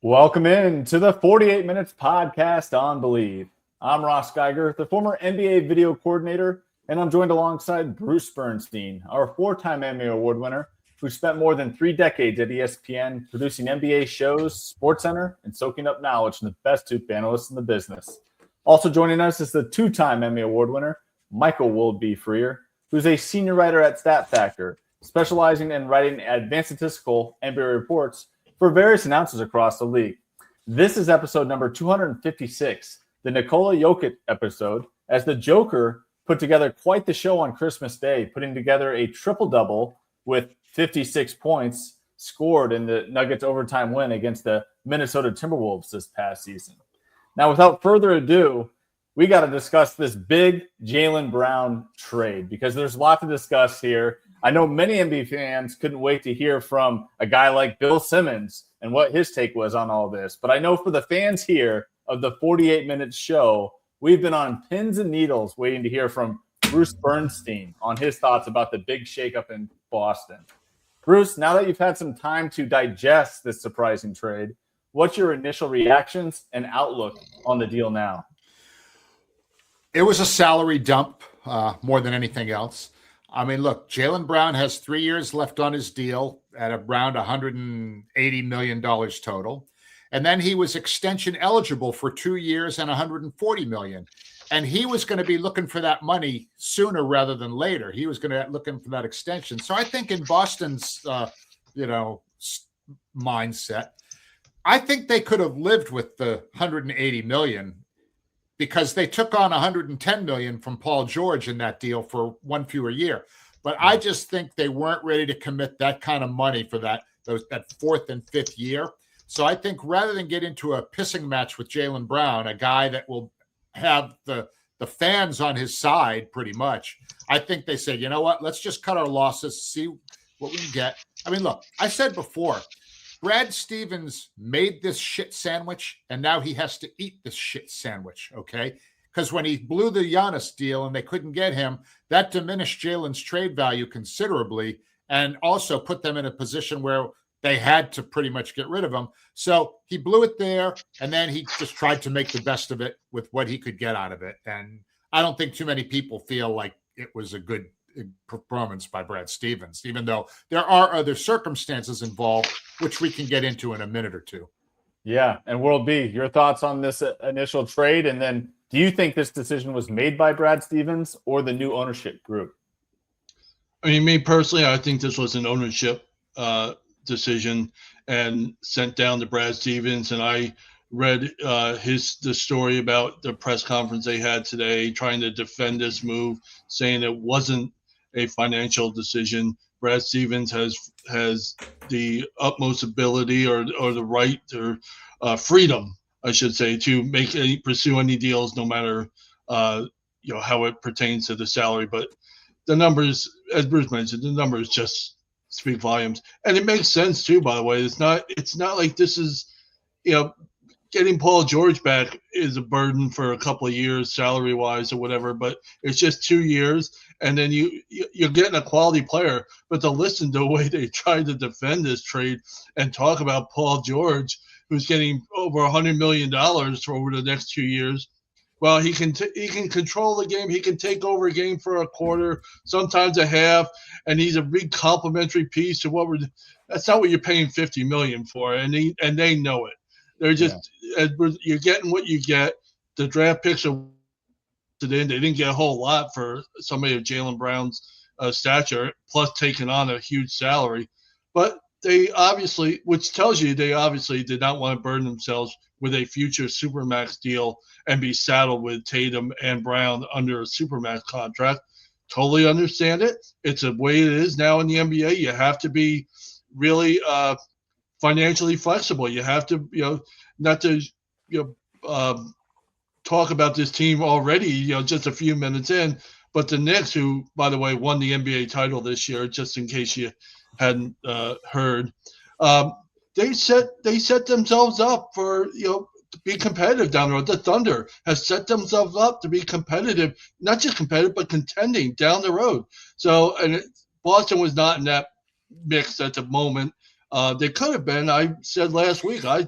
Welcome in to the 48 Minutes podcast on Believe. I'm Ross Geiger, the former NBA video coordinator, and I'm joined alongside Bruce Bernstein, our four-time Emmy Award winner, who spent more than 3 decades at ESPN producing NBA shows, SportsCenter, and soaking up knowledge from the best hoop analysts in the business. Also joining us is the 2-time Emmy Award winner, Michael Woldby-Freer, who's a senior writer at Stat Factor, specializing in writing advanced statistical NBA reports for various announcers across the league. This is episode number 256, the Nikola Jokic episode, as the Joker put together quite the show on Christmas Day, putting together a triple-double with 56 points scored in the Nuggets overtime win against the Minnesota Timberwolves this past season. Now, without further ado, we got to discuss this big Jaylen Brown trade because there's a lot to discuss here. I know many NBA fans couldn't wait to hear from a guy like Bill Simmons and what his take was on all this. But I know for the fans here of the 48 Minutes show, we've been on pins and needles waiting to hear from Bruce Bernstein on his thoughts about the big shakeup in Boston. Bruce, now that you've had some time to digest this surprising trade, what's your initial reactions and outlook on the deal now? It was a salary dump more than anything else. I mean, look, Jaylen Brown has 3 years left on his deal at around $180 million total. And then he was extension eligible for 2 years and $140 million. And he was going to be looking for that money sooner rather than later. He was going to looking for that extension. So I think in Boston's, mindset, I think they could have lived with the $180 million because they took on $110 million from Paul George in that deal for one fewer year. But I just think they weren't ready to commit that kind of money for that fourth and fifth year. So I think rather than get into a pissing match with Jaylen Brown, a guy that will have the fans on his side pretty much, I think they said, you know what, let's just cut our losses, see what we can get. I mean, look, I said before, Brad Stevens made this shit sandwich, and now he has to eat this shit sandwich, okay? Because when he blew the Giannis deal and they couldn't get him, that diminished Jaylen's trade value considerably and also put them in a position where they had to pretty much get rid of him. So he blew it there, and then he just tried to make the best of it with what he could get out of it. And I don't think too many people feel like it was a good performance by Brad Stevens, even though there are other circumstances involved, which we can get into in a minute or two. Yeah, and World B, your thoughts on this initial trade, and then do you think this decision was made by Brad Stevens or the new ownership group? I mean, me personally, I think this was an ownership decision and sent down to Brad Stevens, and I read the story about the press conference they had today trying to defend this move, saying it wasn't a financial decision. Brad Stevens has the utmost ability or the right or freedom, I should say, to pursue any deals, no matter how it pertains to the salary. But the numbers, as Bruce mentioned, the numbers just speak volumes, and it makes sense too. By the way, it's not like this is, getting Paul George back is a burden for a couple of years, salary-wise or whatever, but it's just 2 years, and then you're getting a quality player. But to listen to the way they tried to defend this trade and talk about Paul George, who's getting over $100 million for over the next 2 years, well, he can control the game. He can take over a game for a quarter, sometimes a half, and he's a big complementary piece to that's not what you're paying $50 million for, and they know it. They're just you're getting what you get. The draft picks are they didn't get a whole lot for somebody of Jaylen Brown's stature, plus taking on a huge salary. But they obviously, which tells you they obviously did not want to burden themselves with a future Supermax deal and be saddled with Tatum and Brown under a Supermax contract. Totally understand it. It's a way it is now in the NBA. You have to be really financially flexible. You have to, not to, talk about this team already, just a few minutes in, but the Knicks, who, by the way, won the NBA title this year, just in case you hadn't heard, they set themselves up for, to be competitive down the road. The Thunder has set themselves up to be competitive, not just competitive, but contending down the road. So, Boston was not in that mix at the moment. They could have been. I said last week, I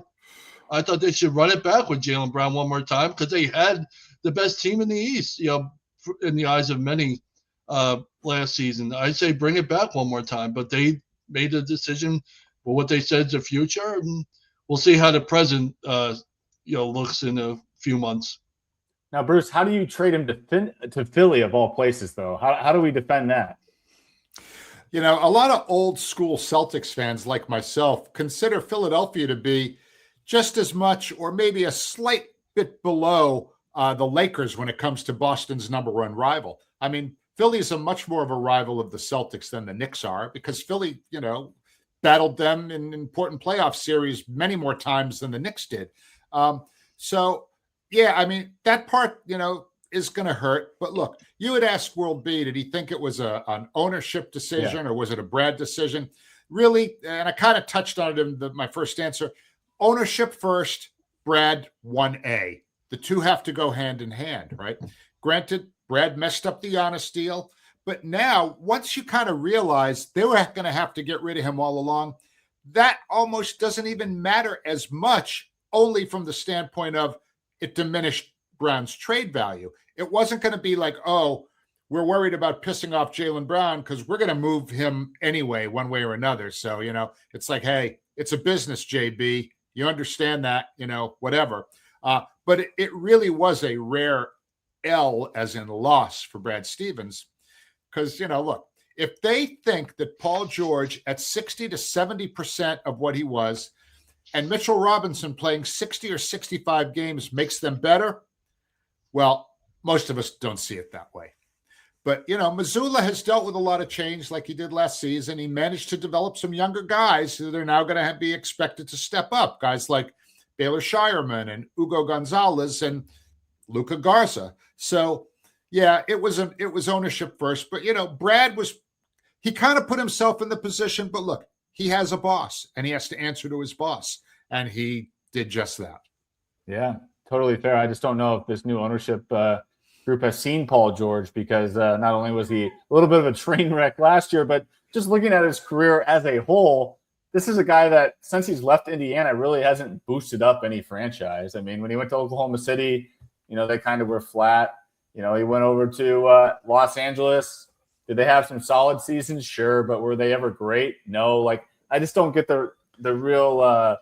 I thought they should run it back with Jaylen Brown one more time because they had the best team in the East, in the eyes of many last season. I say bring it back one more time, but they made a decision for what they said is the future, and we'll see how the present looks in a few months. Now, Bruce, how do you trade him to Philly of all places, though? How do we defend that? A lot of old school Celtics fans like myself consider Philadelphia to be just as much or maybe a slight bit below the Lakers when it comes to Boston's number one rival. I mean, Philly is a much more of a rival of the Celtics than the Knicks are because Philly, battled them in important playoff series many more times than the Knicks did. That part, is going to hurt. But look, you had asked World B, did he think it was an ownership decision or was it a Brad decision? Really, and I kind of touched on it in my first answer. Ownership first, Brad 1A. The two have to go hand in hand, right? Granted, Brad messed up the Giannis deal, but now once you kind of realize they were going to have to get rid of him all along, that almost doesn't even matter as much, only from the standpoint of it diminished Brown's trade value. It wasn't going to be like, oh, we're worried about pissing off Jaylen Brown because we're going to move him anyway, one way or another. So, it's like, hey, it's a business, JB. You understand that, whatever. But it really was a rare L, as in loss, for Brad Stevens. Because, look, if they think that Paul George at 60 to 70% of what he was and Mitchell Robinson playing 60 or 65 games makes them better, well, most of us don't see it that way. But, Mazzulla has dealt with a lot of change like he did last season. He managed to develop some younger guys who they're now going to be expected to step up. Guys like Baylor Shireman and Hugo Gonzalez and Luka Garza. So, yeah, it was ownership first. But, Brad he kind of put himself in the position. But look, he has a boss and he has to answer to his boss. And he did just that. Yeah, totally fair. I just don't know if this new ownership group has seen Paul George because not only was he a little bit of a train wreck last year, but just looking at his career as a whole, this is a guy that since he's left Indiana really hasn't boosted up any franchise. I mean, when he went to Oklahoma City, they kind of were flat. He went over to Los Angeles. Did they have some solid seasons? Sure. But were they ever great? No. I just don't get the real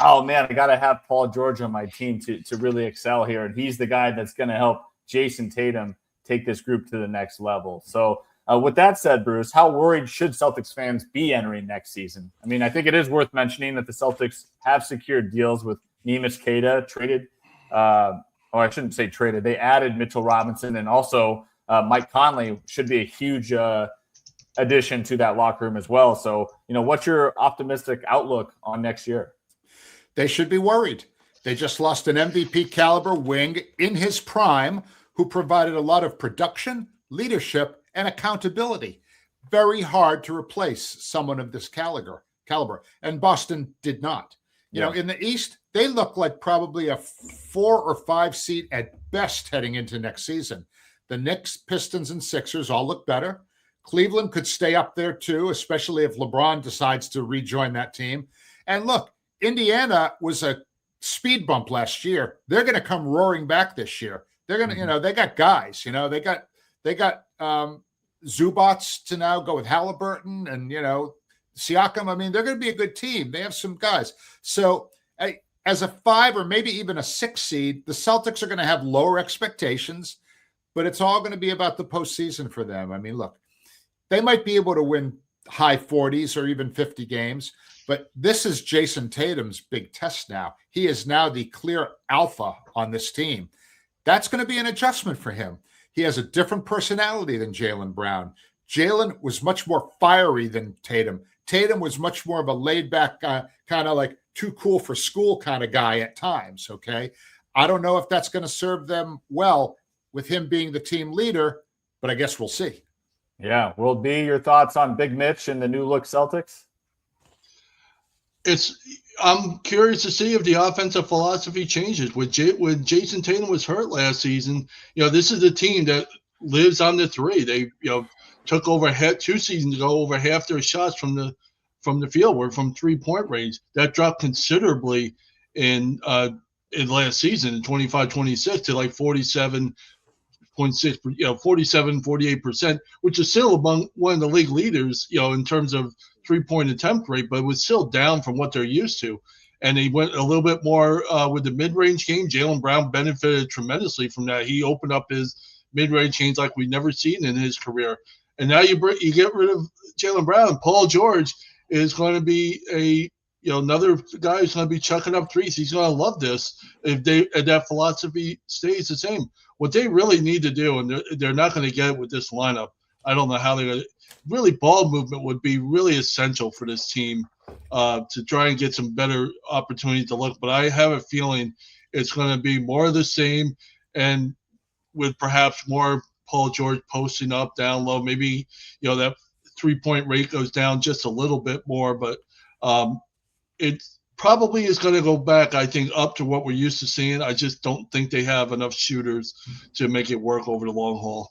oh man, I got to have Paul George on my team to really excel here. And he's the guy that's going to help Jayson Tatum take this group to the next level. So with that said, Bruce, how worried should Celtics fans be entering next season? I mean, I think it is worth mentioning that the Celtics have secured deals with Neemias Queta, traded, I shouldn't say traded. They added Mitchell Robinson, and also Mike Conley should be a huge addition to that locker room as well. So, what's your optimistic outlook on next year? They should be worried. They just lost an MVP caliber wing in his prime who provided a lot of production, leadership, and accountability. Very hard to replace someone of this caliber. And Boston did not. In the East, they look like probably a 4 or 5 seed at best heading into next season. The Knicks, Pistons, and Sixers all look better. Cleveland could stay up there too, especially if LeBron decides to rejoin that team. And look, Indiana was a speed bump last year. They're going to come roaring back this year. They're going to, they got guys, they got Zubats to now go with Halliburton and, Siakam. I mean, they're going to be a good team. They have some guys. So as a 5 or maybe even a 6 seed, the Celtics are going to have lower expectations, but it's all going to be about the postseason for them. I mean, look, they might be able to win high 40s or even 50 games, but this is Jayson Tatum's big test now. He is now the clear alpha on this team. That's going to be an adjustment for him. He has a different personality than Jaylen Brown. Jaylen was much more fiery than Tatum. Tatum was much more of a laid-back kind of like too cool for school kind of guy at times, okay? I don't know if that's going to serve them well with him being the team leader, but I guess we'll see. Yeah. Will be your thoughts on Big Mitch and the new look Celtics? I'm curious to see if the offensive philosophy changes. When Jayson Tatum was hurt last season, this is a team that lives on the 3. They, took over 2 seasons ago over half their shots from from the field were from 3-point range. That dropped considerably in last season in 25-26 to like 47.6, 48%, which is still among one of the league leaders, in terms of 3-point attempt rate, but it was still down from what they're used to. And he went a little bit more with the mid-range game. Jaylen Brown benefited tremendously from that. He opened up his mid-range games like we've never seen in his career. And now you get rid of Jaylen Brown. Paul George is going to be another guy who's going to be chucking up threes. He's going to love this if that philosophy stays the same. What they really need to do, and they're not going to get it with this lineup. I don't know how they're going to. Really, ball movement would be really essential for this team to try and get some better opportunity to look. But I have a feeling it's going to be more of the same, and with perhaps more Paul George posting up, down low. Maybe that 3-point rate goes down just a little bit more, but it probably is going to go back, I think, up to what we're used to seeing. I just don't think they have enough shooters to make it work over the long haul.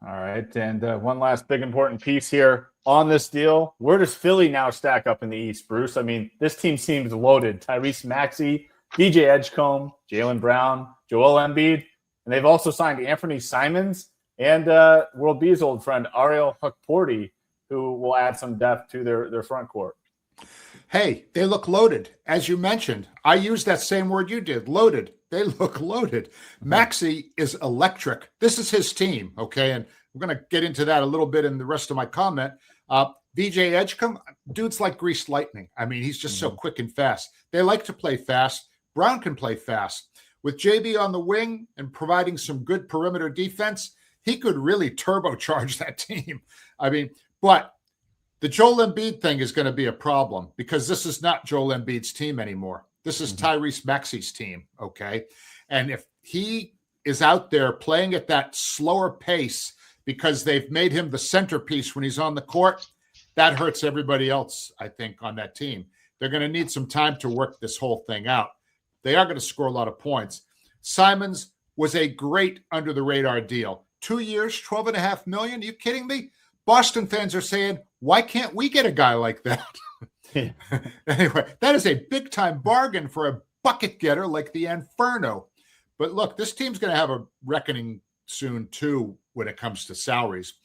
All right, and one last big important piece here on this deal. Where does Philly now stack up in the East, Bruce? I mean, this team seems loaded. Tyrese Maxey, DJ Edgecombe, Jaylen Brown, Joel Embiid, and they've also signed Anthony Simons and World B's old friend Ariel Hukporti, who will add some depth to their front court. Hey, they look loaded. As you mentioned, I used that same word you did, loaded. They look loaded. Maxey is electric. This is his team, okay? And we're going to get into that a little bit in the rest of my comment. DJ Edgecombe, dude's like greased lightning. I mean, he's just so quick and fast. They like to play fast. Brown can play fast. With JB on the wing and providing some good perimeter defense, he could really turbocharge that team. I mean, but the Joel Embiid thing is going to be a problem because this is not Joel Embiid's team anymore. This is Tyrese Maxey's team, okay? And if he is out there playing at that slower pace because they've made him the centerpiece when he's on the court, that hurts everybody else, I think, on that team. They're going to need some time to work this whole thing out. They are going to score a lot of points. Simons was a great under-the-radar deal. 2 years, $12.5 million? Are you kidding me? Boston fans are saying, why can't we get a guy like that? Anyway, that is a big-time bargain for a bucket getter like the Inferno. But look, this team's going to have a reckoning soon, too, when it comes to salaries.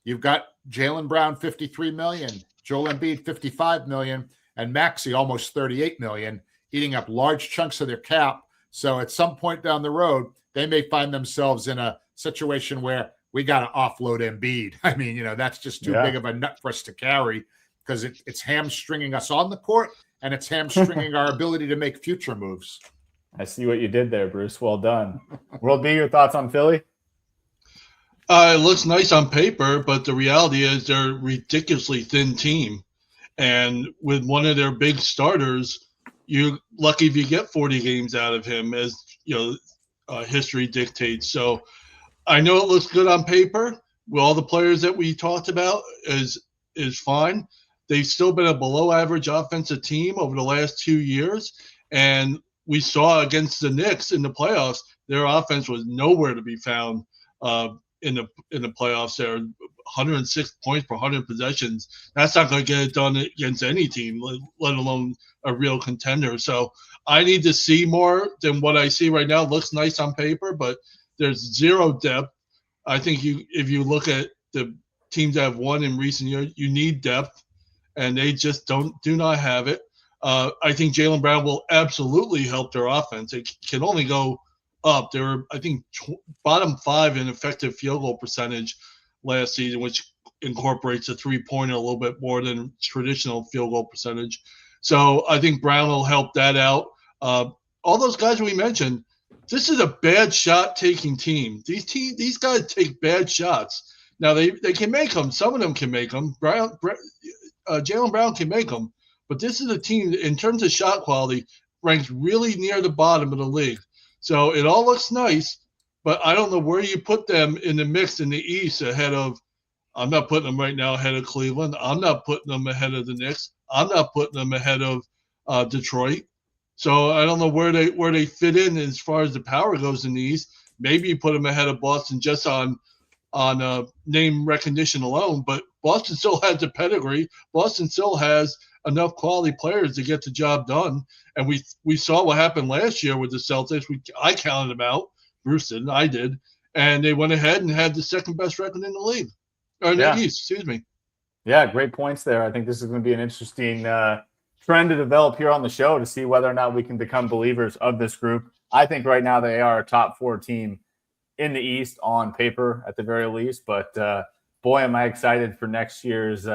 You've got Jaylen Brown, $53 million, Joel Embiid, $55 million, and Maxey, almost $38 million, eating up large chunks of their cap. So at some point down the road, they may find themselves in a situation where we got to offload Embiid. I mean, that's just too big of a nut for us to carry because it's hamstringing us on the court and it's hamstringing our ability to make future moves. I see what you did there, Bruce. Well done. World B, your thoughts on Philly? It looks nice on paper, but the reality is they're a ridiculously thin team. And with one of their big starters, you're lucky if you get 40 games out of him, as history dictates. So I know it looks good on paper with all the players that we talked about is fine. They've still been a below average offensive team over the last 2 years. And we saw against the Knicks in the playoffs, their offense was nowhere to be found in the playoffs. There, 106 points per 100 possessions. That's not going to get it done against any team, let alone a real contender. So I need to see more than what I see right now. It looks nice on paper, but there's zero depth. I think if you look at the teams that have won in recent years, you need depth, and they just do not have it. I think Jaylen Brown will absolutely help their offense. It can only go up. They were, I think, bottom 5 in effective field goal percentage last season, which incorporates a three-pointer a little bit more than traditional field goal percentage. So I think Brown will help that out. All those guys we mentioned, this is a bad shot-taking team. These guys take bad shots. Now, they can make them. Some of them can make them. Jaylen Brown can make them. But this is a team, in terms of shot quality, ranks really near the bottom of the league. So it all looks nice, but I don't know where you put them in the mix in the East ahead of – I'm not putting them right now ahead of Cleveland. I'm not putting them ahead of the Knicks. I'm not putting them ahead of Detroit. So I don't know where they fit in as far as the power goes in the East. Maybe you put them ahead of Boston just on name recognition alone, but Boston still has the pedigree. Boston still has enough quality players to get the job done. And we saw what happened last year with the Celtics. I counted them out. Bruce didn't. I did. And they went ahead and had the second best record in the league. Or in the East, excuse me. Yeah, great points there. I think this is going to be an interesting trend to develop here on the show to see whether or not we can become believers of this group. I think right now they are a top 4 team in the East on paper at the very least. But, boy, am I excited for next year's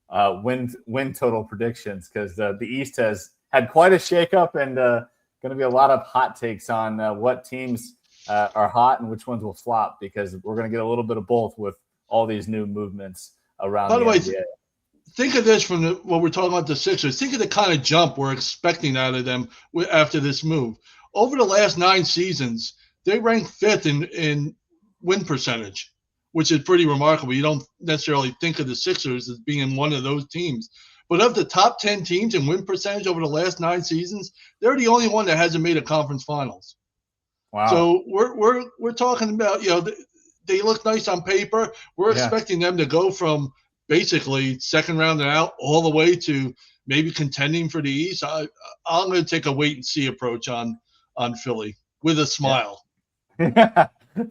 win total predictions because the East has had quite a shakeup and going to be a lot of hot takes on what teams are hot and which ones will flop because we're going to get a little bit of both with all these new movements around the NBA. Think of this from what we're talking about the Sixers. Think of the kind of jump we're expecting out of them after this move. Over the last 9 seasons, they rank 5th in win percentage, which is pretty remarkable. You don't necessarily think of the Sixers as being one of those teams. But of the top 10 teams in win percentage over the last 9 seasons, they're the only one that hasn't made a conference finals. Wow. So we're talking about, they look nice on paper. We're expecting them to go from basically second round and out all the way to maybe contending for the East. I'm going to take a wait and see approach on Philly with a smile. Yeah.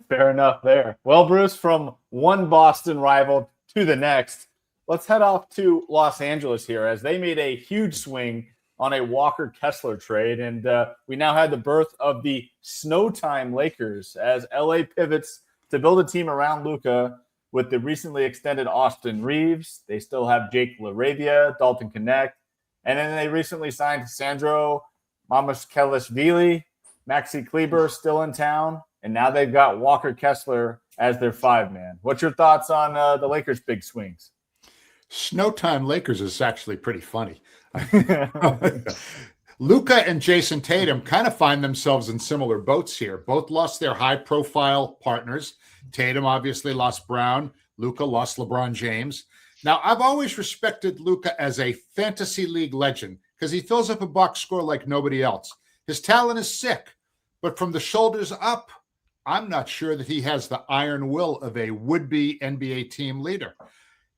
Fair enough there. Well, Bruce, from one Boston rival to the next, let's head off to Los Angeles here as they made a huge swing on a Walker Kessler trade. And we now had the birth of the Snowtime Lakers as LA pivots to build a team around Luka with the recently extended Austin Reeves. They still have Jake LaRavia, Dalton Connect, and then they recently signed Sandro Mamashkelishvili, Maxi Kleber still in town, and now they've got Walker Kessler as their 5-man. What's your thoughts on the Lakers' big swings? Snowtime Lakers is actually pretty funny. Luka and Jayson Tatum kind of find themselves in similar boats here. Both lost their high-profile partners. Tatum obviously lost Brown. Luka lost LeBron James. Now, I've always respected Luka as a fantasy league legend because he fills up a box score like nobody else. His talent is sick, but from the shoulders up, I'm not sure that he has the iron will of a would-be NBA team leader.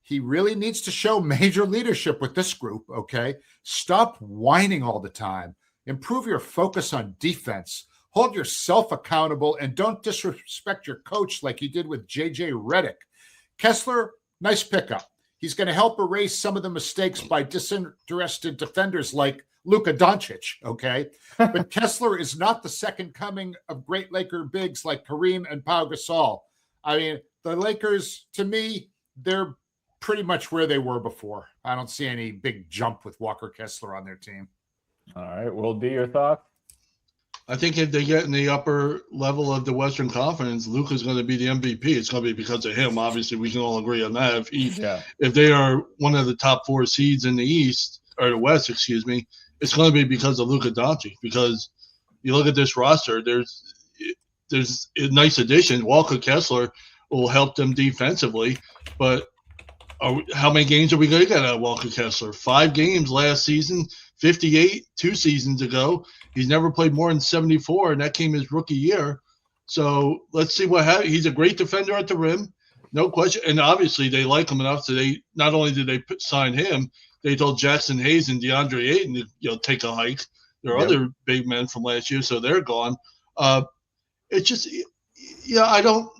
He really needs to show major leadership with this group, okay? Stop whining all the time. Improve your focus on defense. Hold yourself accountable and don't disrespect your coach like you did with JJ Redick. Kessler, nice pickup. He's going to help erase some of the mistakes by disinterested defenders like Luka Doncic, okay? But Kessler is not the second coming of great Laker bigs like Kareem and Pau Gasol. I mean, the Lakers, to me, they're pretty much where they were before. I don't see any big jump with Walker Kessler on their team. All right. Will D, your thought? I think if they get in the upper level of the Western Conference, Luka's going to be the MVP. It's going to be because of him. Obviously, we can all agree on that. If they are one of the top 4 seeds in the East, or the West, excuse me, it's going to be because of Luka Doncic. Because you look at this roster, there's a nice addition. Walker Kessler will help them defensively, but how many games are we going to get out of Walker Kessler? 5 games last season, 58 2 seasons ago. He's never played more than 74, and that came his rookie year. So let's see what happens. He's a great defender at the rim, no question. And obviously they like him enough, so they not only did they sign him, they told Jackson Hayes and DeAndre Ayton to take a hike. There are other big men from last year, so they're gone. It's just, I don't.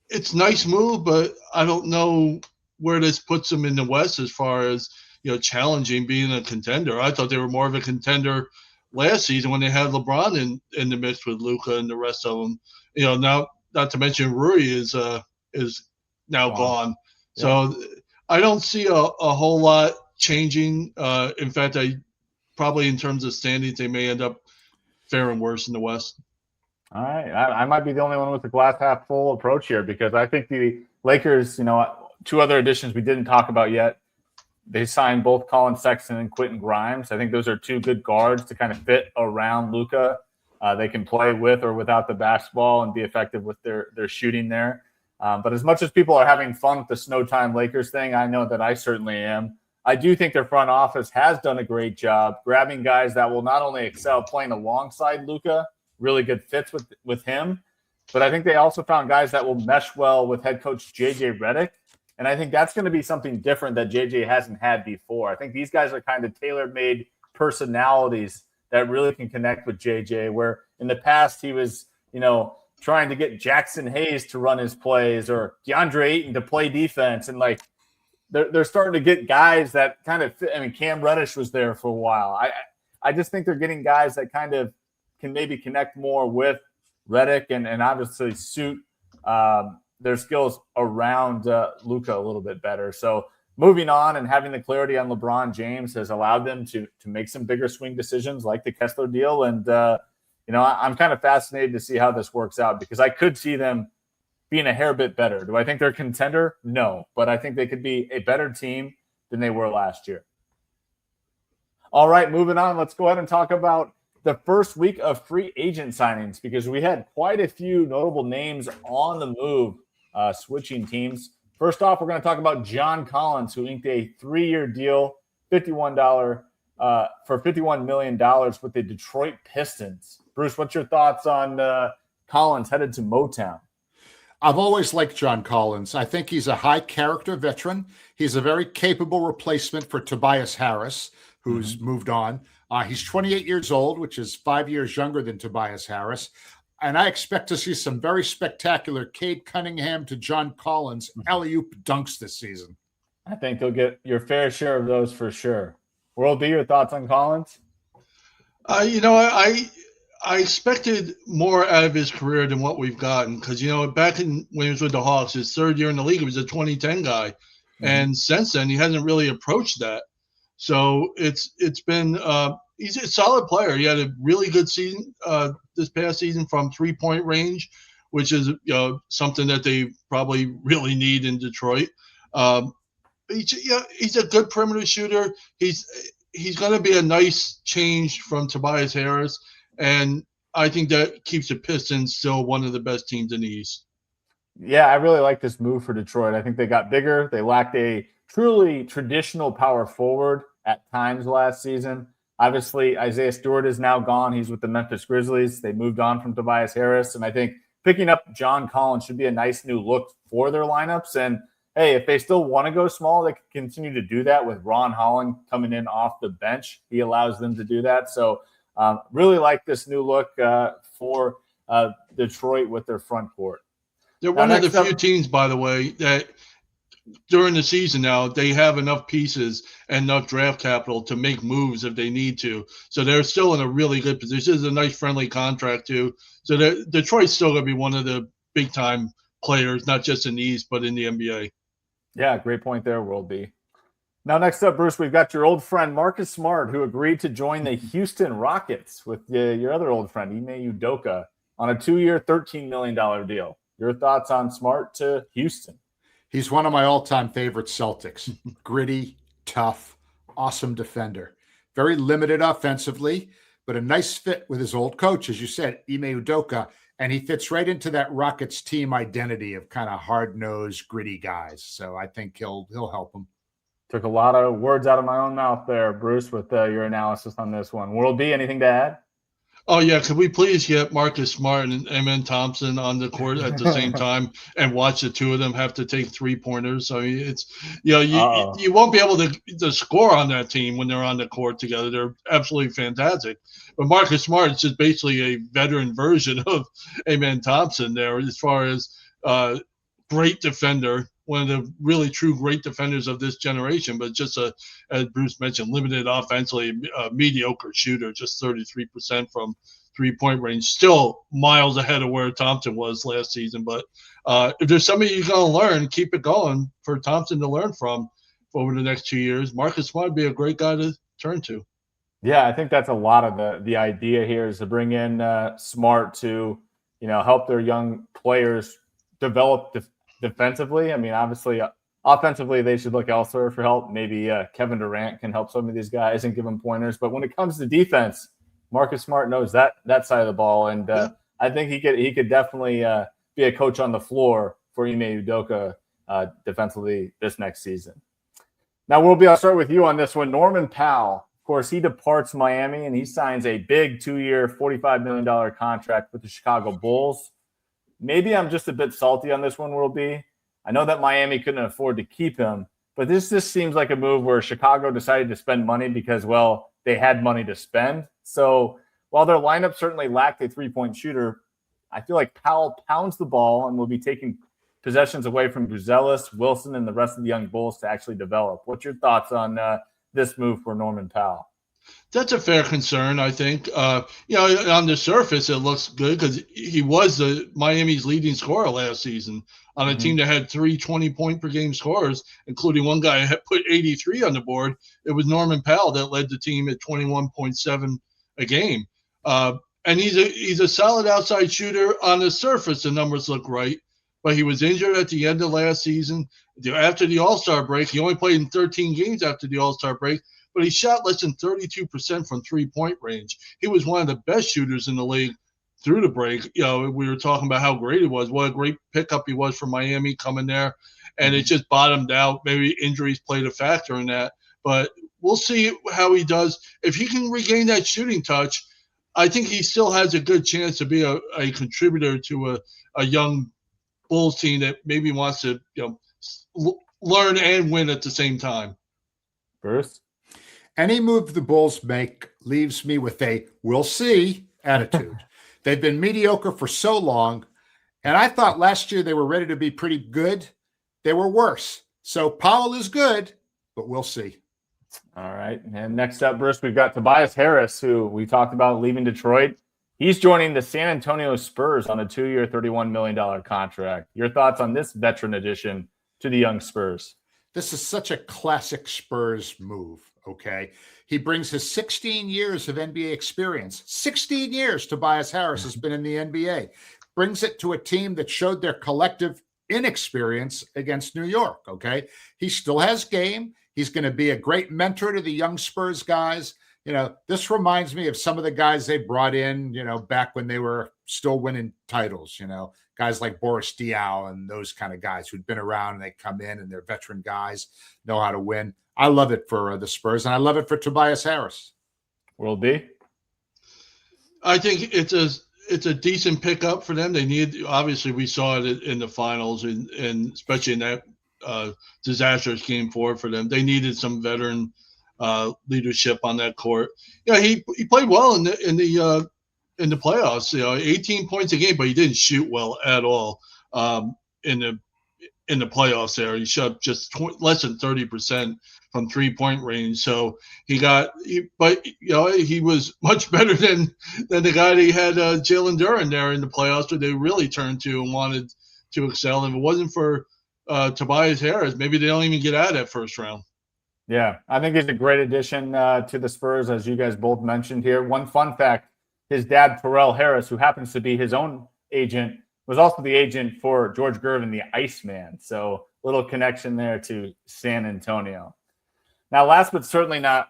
It's a nice move, but I don't know where this puts them in the West as far as challenging being a contender. I thought they were more of a contender last season when they had LeBron in the mix with Luka and the rest of them. Now not to mention Rui is now gone. Yeah. So I don't see a whole lot changing. In fact, probably in terms of standings, they may end up faring worse in the West. All right. I might be the only one with the glass half full approach here because I think the Lakers, 2 other additions we didn't talk about yet. They signed both Colin Sexton and Quentin Grimes. I think those are 2 good guards to kind of fit around Luka. They can play with or without the basketball and be effective with their shooting there. But as much as people are having fun with the Snowtime Lakers thing, I know that I certainly am. I do think their front office has done a great job grabbing guys that will not only excel playing alongside Luka, really good fits with him, but I think they also found guys that will mesh well with head coach JJ Redick. And I think that's going to be something different that JJ hasn't had before. I think these guys are kind of tailor-made personalities that really can connect with JJ, where in the past he was, trying to get Jackson Hayes to run his plays or DeAndre Ayton to play defense. And like they're starting to get guys that kind of fit. I mean, Cam Reddish was there for a while. I just think they're getting guys that kind of can maybe connect more with Redick and obviously suit their skills around Luka a little bit better. So moving on and having the clarity on LeBron James has allowed them to make some bigger swing decisions like the Kessler deal. And, I'm kind of fascinated to see how this works out because I could see them being a hair bit better. Do I think they're a contender? No, but I think they could be a better team than they were last year. All right, moving on. Let's go ahead and talk about the first week of free agent signings because we had quite a few notable names on the move, switching teams. First off, we're going to talk about John Collins, who inked a 3-year deal, for $51 million with the Detroit Pistons. Bruce, what's your thoughts on Collins headed to Motown? I've always liked John Collins. I think he's a high character veteran. He's a very capable replacement for Tobias Harris, who's moved on. He's 28 years old, which is 5 years younger than Tobias Harris. And I expect to see some very spectacular Cade Cunningham to John Collins alley-oop dunks this season. I think you'll get your fair share of those for sure. World B, your thoughts on Collins? I expected more out of his career than what we've gotten because, back when he was with the Hawks, his third year in the league, he was a 2010 guy. Mm-hmm. And since then, he hasn't really approached that. So it's been he's a solid player. He had a really good season this past season from 3-point range, which is something that they probably really need in Detroit. He's a good perimeter shooter. He's going to be a nice change from Tobias Harris. And I think that keeps the Pistons still one of the best teams in the East. Yeah, I really like this move for Detroit. I think they got bigger. They lacked a truly traditional power forward at times last season. Obviously, Isaiah Stewart is now gone. He's with the Memphis Grizzlies. They moved on from Tobias Harris. And I think picking up John Collins should be a nice new look for their lineups. And, hey, if they still want to go small, they can continue to do that with Ron Holland coming in off the bench. He allows them to do that. So, really like this new look for Detroit with their front court. They're one of the few teams, by the way, that during the season now they have enough pieces and enough draft capital to make moves if they need to. So they're still in a really good position. This is a nice friendly contract too. So Detroit's still going to be one of the big-time players, not just in the East, but in the NBA. Yeah, great point there, World B. Now, next up, Bruce, we've got your old friend Marcus Smart, who agreed to join the Houston Rockets with your other old friend, Ime Udoka, on a 2-year, $13 million deal. Your thoughts on Smart to Houston? He's one of my all-time favorite Celtics. Gritty, tough, awesome defender. Very limited offensively, but a nice fit with his old coach, as you said, Ime Udoka, and he fits right into that Rockets team identity of kind of hard-nosed, gritty guys. So I think he'll help them. Took a lot of words out of my own mouth there, Bruce, with your analysis on this one. World B, anything to add? Oh, yeah. Could we please get Marcus Smart and Amen Thompson on the court at the same time and watch the two of them have to take 3-pointers? So it's, you won't be able to score on that team when they're on the court together. They're absolutely fantastic. But Marcus Smart is just basically a veteran version of Amen Thompson there as far as great defender. One of the really true great defenders of this generation, but just as Bruce mentioned, limited offensively, mediocre shooter, just 33% from 3-point range, still miles ahead of where Thompson was last season. But if there's somebody you're going to learn, keep it going for Thompson to learn from over the next 2 years. Marcus Smart would be a great guy to turn to. Yeah, I think that's a lot of the idea here is to bring in Smart to, help their young players develop defensively. I mean, obviously, offensively, they should look elsewhere for help. Maybe Kevin Durant can help some of these guys and give them pointers. But when it comes to defense, Marcus Smart knows that side of the ball, and I think he could definitely be a coach on the floor for Ime Udoka defensively this next season. Now, I'll start with you on this one. Norman Powell, of course, he departs Miami and he signs a big 2-year, $45 million contract with the Chicago Bulls. Maybe I'm just a bit salty on this one, World B, I know that Miami couldn't afford to keep him, but this just seems like a move where Chicago decided to spend money because, well, they had money to spend. So while their lineup certainly lacked a three-point shooter, I feel like Powell pounds the ball and will be taking possessions away from Buzelis, Wilson, and the rest of the young Bulls to actually develop. What's your thoughts on this move for Norman Powell? That's a fair concern, I think. On the surface, it looks good because he was Miami's leading scorer last season on a team that had 3 20-point-per-game scorers, including one guy who had put 83 on the board. It was Norman Powell that led the team at 21.7 a game. And he's a solid outside shooter. On the surface, the numbers look right. But he was injured at the end of last season. After the All-Star break, he only played in 13 games after the All-Star break, but he shot less than 32% from three-point range. He was one of the best shooters in the league through the break. We were talking about how great he was, what a great pickup he was for Miami coming there, and it just bottomed out. Maybe injuries played a factor in that, but we'll see how he does. If he can regain that shooting touch, I think he still has a good chance to be a contributor to a young Bulls team that maybe wants to learn and win at the same time. Bruce? Any move the Bulls make leaves me with a "we'll see" attitude. They've been mediocre for so long, and I thought last year they were ready to be pretty good. They were worse. So Powell is good, but we'll see. All right. And next up, Bruce, we've got Tobias Harris, who we talked about leaving Detroit. He's joining the San Antonio Spurs on a 2-year, $31 million contract. Your thoughts on this veteran addition to the young Spurs? This is such a classic Spurs move, okay? He brings his 16 years of NBA experience. 16 years Tobias Harris has been in the NBA. Brings it to a team that showed their collective inexperience against New York, okay? He still has game. He's going to be a great mentor to the young Spurs guys. This reminds me of some of the guys they brought in, back when they were still winning titles, guys like Boris Diaw and those kind of guys who'd been around, and they come in and they're veteran guys, know how to win. I love it for the Spurs, and I love it for Tobias Harris. Will be. I think it's a decent pickup for them. They need, obviously, we saw it in the finals, and especially in that disastrous game 4 for them. They needed some veteran leadership on that court. He played well in the playoffs. 18 points a game, but he didn't shoot well at all in the playoffs. There, he shot just less than 30% from 3-point range. So he was much better than the guy that had Jalen Duren there in the playoffs, where they really turned to and wanted to excel. And if it wasn't for Tobias Harris, maybe they don't even get out of that first round. Yeah, I think he's a great addition to the Spurs, as you guys both mentioned here. One fun fact, his dad, Terrell Harris, who happens to be his own agent, was also the agent for George Gervin, the Iceman. So little connection there to San Antonio. Now, last but certainly not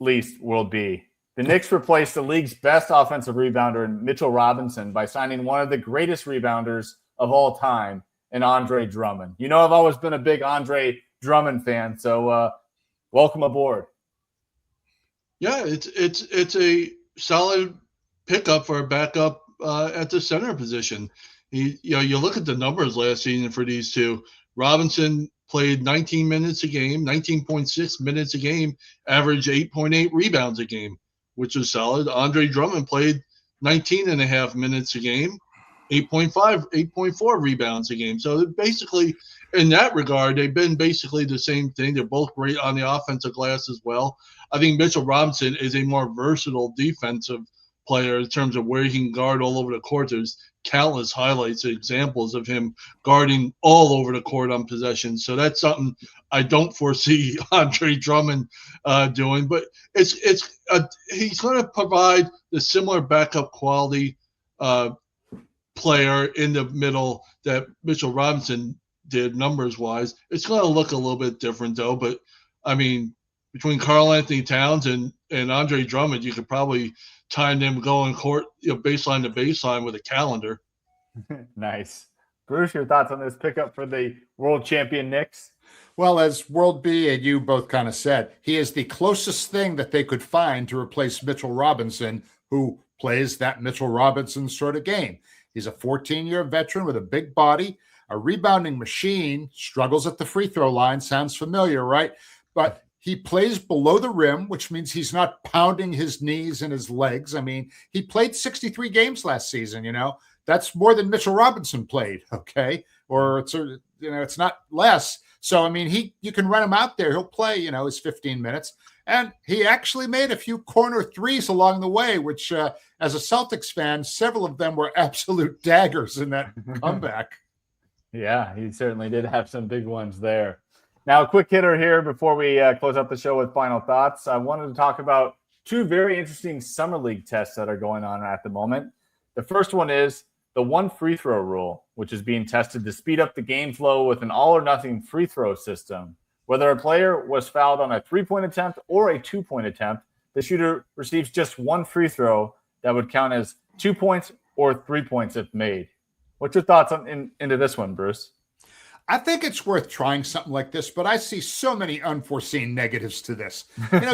least, World B. The Knicks replaced the league's best offensive rebounder in Mitchell Robinson by signing one of the greatest rebounders of all time, in Andre Drummond. I've always been a big Andre Drummond fan, so welcome aboard. Yeah, it's a solid pickup for a backup at the center position. You look at the numbers last season for these two. Robinson played 19 minutes a game, 19.6 minutes a game, averaged 8.8 rebounds a game, which is solid. Andre Drummond played 19 and a half minutes a game, 8.4 rebounds a game. So basically, in that regard, they've been basically the same thing. They're both great on the offensive glass as well. I think Mitchell Robinson is a more versatile defensive player in terms of where he can guard all over the court. There's countless highlights, examples of him guarding all over the court on possessions. So that's something I don't foresee Andre Drummond doing. But he's going to provide the similar backup quality player in the middle that Mitchell Robinson did numbers-wise. It's going to look a little bit different, though. But, I mean, between Karl Anthony Towns and Andre Drummond, you could probably time them going court, baseline to baseline with a calendar. Nice. Bruce, your thoughts on this pickup for the world champion Knicks? Well, as World B and you both kind of said, he is the closest thing that they could find to replace Mitchell Robinson, who plays that Mitchell Robinson sort of game. He's a 14-year veteran with a big body. a rebounding machine, struggles at the free throw line. Sounds familiar, right? But he plays below the rim, which means he's not pounding his knees and his legs. I mean, he played 63 games last season, That's more than Mitchell Robinson played, okay? Or it's not less. So, I mean, you can run him out there. He'll play, his 15 minutes. And he actually made a few corner threes along the way, which, as a Celtics fan, several of them were absolute daggers in that comeback. Yeah, he certainly did have some big ones there. Now, a quick hitter here before we close up the show with final thoughts. I wanted to talk about two very interesting summer league tests that are going on at the moment. The first one is the one free throw rule, which is being tested to speed up the game flow with an all-or-nothing free throw system. Whether a player was fouled on a three-point attempt or a two-point attempt, the shooter receives just one free throw that would count as 2 points or 3 points if made. What's your thoughts into this one, Bruce? I think it's worth trying something like this, but I see so many unforeseen negatives to this.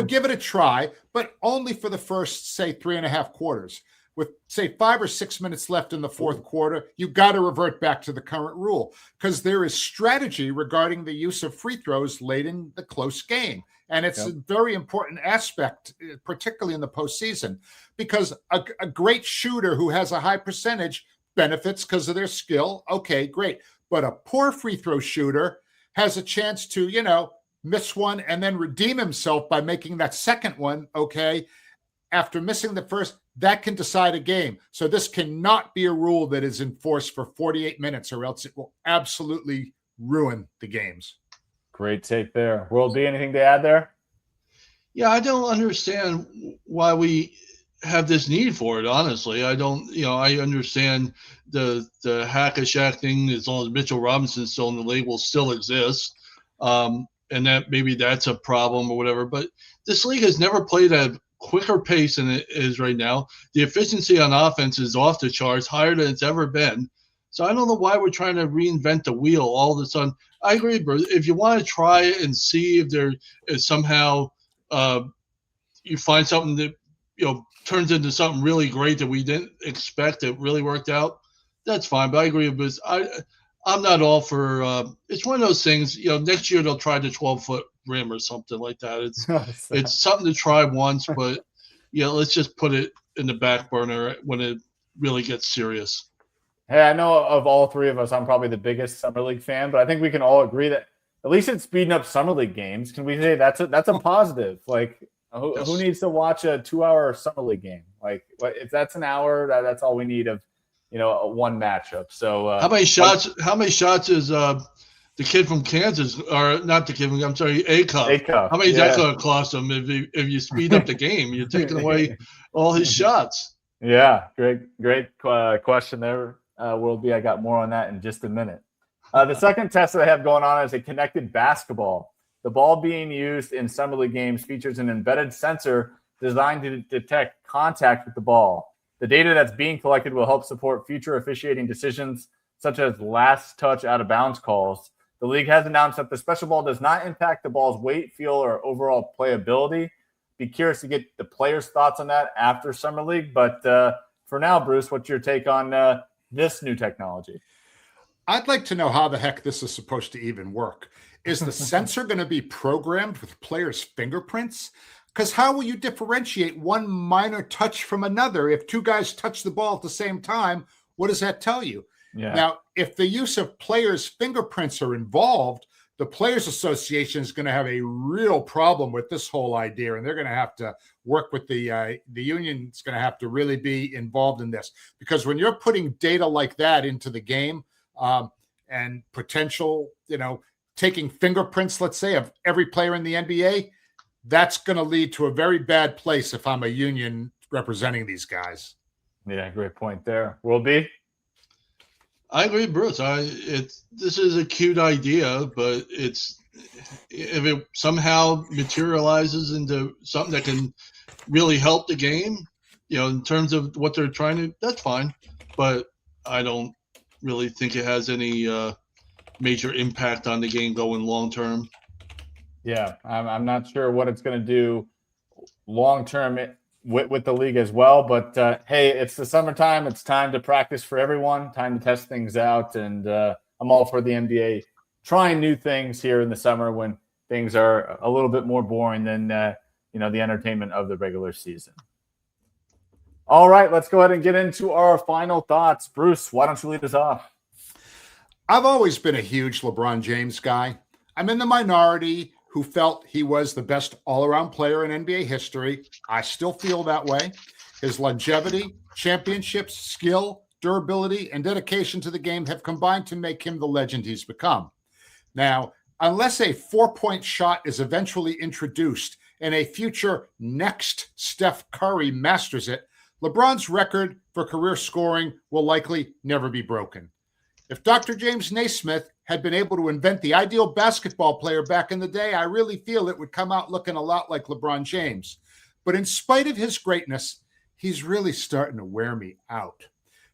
Give it a try, but only for the first, say, 3.5 quarters. With, say, 5 or 6 minutes left in the fourth quarter, you got to revert back to the current rule because there is strategy regarding the use of free throws late in the close game. And it's a very important aspect, particularly in the postseason, because a great shooter who has a high percentage benefits because of their skill. Okay, great. But a poor free throw shooter has a chance to, miss one and then redeem himself by making that second one, okay? After missing the first, that can decide a game. So this cannot be a rule that is enforced for 48 minutes or else it will absolutely ruin the games. Great take there. World B, anything to add there? Yeah, I don't understand why we have this need for it, honestly. I don't, I understand the hack-a-shack thing as long as Mitchell Robinson's still in the league will still exist. And that maybe that's a problem or whatever. But this league has never played at a quicker pace than it is right now. The efficiency on offense is off the charts, higher than it's ever been. So I don't know why we're trying to reinvent the wheel all of a sudden. I agree, Bruce. If you want to try it and see if there is somehow you find something that, turns into something really great that we didn't expect that really worked out, that's fine. But I agree with I'm not all for it's one of those things, next year they'll try the 12-foot rim or something like that. It's something to try once, but let's just put it in the back burner when it really gets serious. Hey, I know of all three of us, I'm probably the biggest Summer League fan, but I think we can all agree that at least it's speeding up Summer League games. Can we say that's a positive? Like, who needs to watch a 2-hour Summer League game? Like, if that's an hour, that's all we need of, one matchup. So how many shots? How many shots is the kid from Kansas, or not the kid? I'm sorry, Edgecombe. How many is that going to cost him if you speed up the game? You're taking away all his shots. Yeah, great question there, World B. I got more on that in just a minute. The second test that I have going on is a connected basketball. The ball being used in Summer League games features an embedded sensor designed to detect contact with the ball. The data that's being collected will help support future officiating decisions, such as last touch out of bounds calls. The league has announced that the special ball does not impact the ball's weight, feel, or overall playability. Be curious to get the players' thoughts on that after Summer League. But for now, Bruce, what's your take on this new technology? I'd like to know how the heck this is supposed to even work. Is the sensor going to be programmed with players' fingerprints? Because how will you differentiate one minor touch from another? If two guys touch the ball at the same time, what does that tell you? Yeah. Now, if the use of players' fingerprints are involved, the Players Association is going to have a real problem with this whole idea, and they're going to have to work with the union. Is going to have to really be involved in this, because when you're putting data like that into the game and potential, taking fingerprints, let's say, of every player in the NBA, that's going to lead to a very bad place if I'm a union representing these guys. Yeah, great point there. Will be. I agree, Bruce. This is a cute idea, but if it somehow materializes into something that can really help the game, in terms of what they're trying to, that's fine. But I don't really think it has any major impact on the game going long term. Yeah, I'm not sure what it's going to do long term with the league as well. But hey, it's the summertime. It's time to practice for everyone. Time to test things out, and I'm all for the NBA trying new things here in the summer when things are a little bit more boring than the entertainment of the regular season. All right, let's go ahead and get into our final thoughts. Bruce, why don't you lead us off? I've always been a huge LeBron James guy. I'm in the minority who felt he was the best all-around player in NBA history. I still feel that way. His longevity, championships, skill, durability, and dedication to the game have combined to make him the legend he's become. Now, unless a 4-point shot is eventually introduced and a future next Steph Curry masters it, LeBron's record for career scoring will likely never be broken. If Dr. James Naismith had been able to invent the ideal basketball player back in the day, I really feel it would come out looking a lot like LeBron James. But in spite of his greatness, he's really starting to wear me out.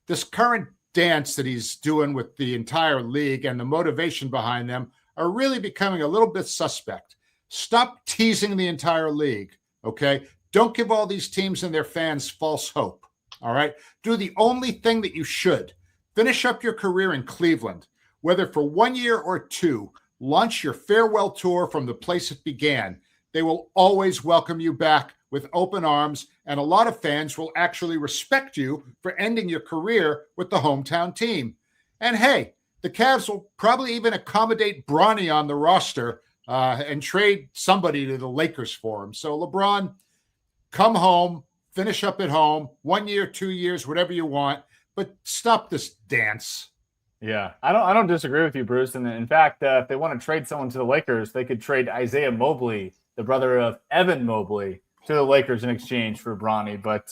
This current dance that he's doing with the entire league and the motivation behind them are really becoming a little bit suspect. Stop teasing the entire league, okay? Don't give all these teams and their fans false hope, all right? Do the only thing that you should. Finish up your career in Cleveland, whether for 1 year or 2. Launch your farewell tour from the place it began. They will always welcome you back with open arms, and a lot of fans will actually respect you for ending your career with the hometown team. And hey, the Cavs will probably even accommodate Bronny on the roster and trade somebody to the Lakers for him. So LeBron, come home, finish up at home, 1 year, 2 years, whatever you want, but stop this dance. Yeah, I don't disagree with you, Bruce. And in fact, if they want to trade someone to the Lakers, they could trade Isaiah Mobley, the brother of Evan Mobley, to the Lakers in exchange for Bronny. But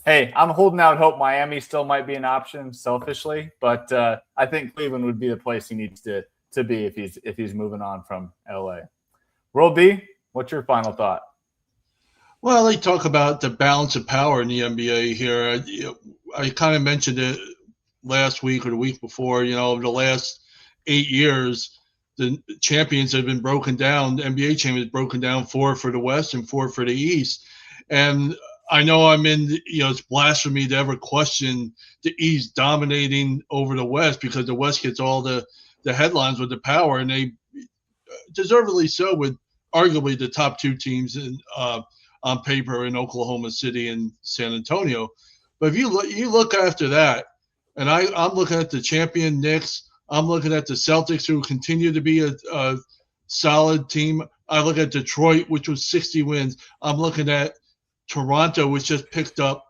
hey, I'm holding out hope Miami still might be an option selfishly, but I think Cleveland would be the place he needs to be if he's moving on from LA. World B, what's your final thought? Well, they talk about the balance of power in the NBA here. I kind of mentioned it last week or the week before. Over the last 8 years, the champions have been broken down. The NBA champions broken down 4 for the West and 4 for the East. And I know it's blasphemy to ever question the East dominating over the West because the West gets all the headlines with the power, and they deservedly so with arguably the top 2 teams on paper in Oklahoma City and San Antonio. But if you look after that, and I'm looking at the champion Knicks, I'm looking at the Celtics, who continue to be a solid team. I look at Detroit, which was 60 wins. I'm looking at Toronto, which just picked up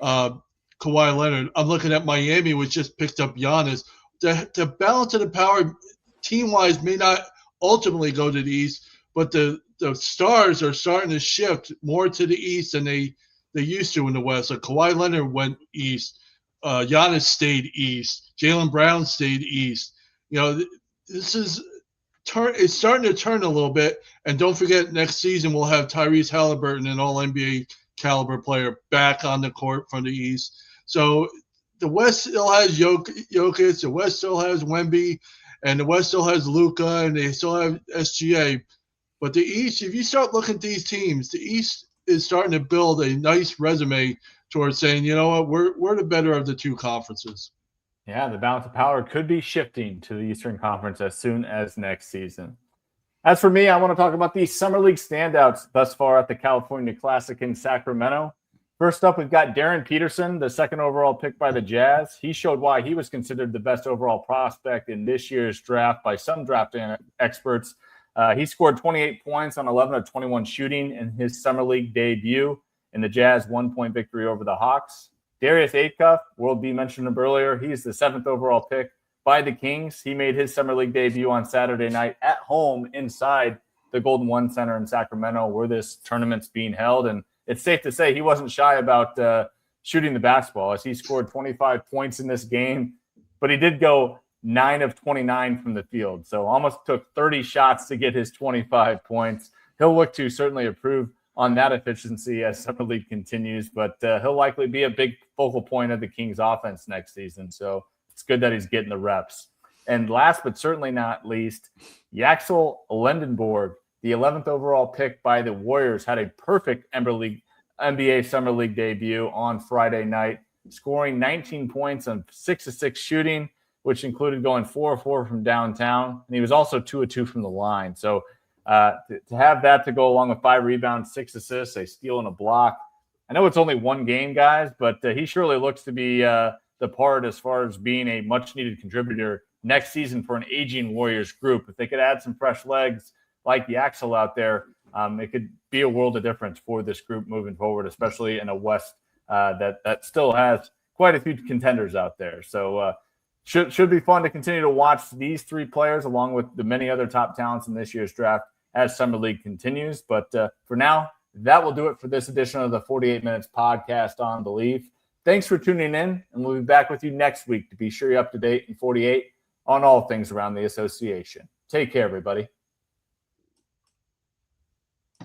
Kawhi Leonard. I'm looking at Miami, which just picked up Giannis. The balance of the power team-wise may not ultimately go to the East, but the stars are starting to shift more to the East than they used to in the West. Like Kawhi Leonard went East. Giannis stayed East. Jaylen Brown stayed East. This is it's starting to turn a little bit. And don't forget, next season we'll have Tyrese Halliburton, an All-NBA caliber player, back on the court from the East. So the West still has Jokic, the West still has Wemby, and the West still has Luka, and they still have SGA. But the East, if you start looking at these teams, the East is starting to build a nice resume towards saying, you know what, we're the better of the 2 conferences. Yeah, the balance of power could be shifting to the Eastern Conference as soon as next season. As for me, I want to talk about the Summer League standouts thus far at the California Classic in Sacramento. First up, we've got Darren Peterson, the 2nd overall pick by the Jazz. He showed why he was considered the best overall prospect in this year's draft by some draft experts. He scored 28 points on 11 of 21 shooting in his Summer League debut in the Jazz 1-point victory over the Hawks. Darius Acuff, World B mentioned him earlier. He's the 7th overall pick by the Kings. He made his Summer League debut on Saturday night at home inside the Golden One Center in Sacramento, where this tournament's being held. And it's safe to say he wasn't shy about shooting the basketball, as he scored 25 points in this game. But he did go 9 of 29 from the field. So almost took 30 shots to get his 25 points. He'll look to certainly improve on that efficiency as Summer League continues, but he'll likely be a big focal point of the Kings offense next season. So it's good that he's getting the reps. And last but certainly not least, Yaxel Lendenborg, the 11th overall pick by the Warriors, had a perfect NBA Summer League debut on Friday night, scoring 19 points on 6 of 6 shooting. which included going 4-4 from downtown, and he was also 2-2 from the line. So to have that to go along with 5 rebounds, 6 assists, a steal and a block. I know it's only one game, guys, but he surely looks to be the part as far as being a much-needed contributor next season for an aging Warriors group. If they could add some fresh legs like the Axel out there, it could be a world of difference for this group moving forward, especially in a West that still has quite a few contenders out there. So should be fun to continue to watch these 3 players along with the many other top talents in this year's draft as Summer League continues. But for now, that will do it for this edition of the 48 Minutes Podcast on Believe. Thanks for tuning in, and we'll be back with you next week to be sure you're up to date in 48 on all things around the association. Take care, everybody.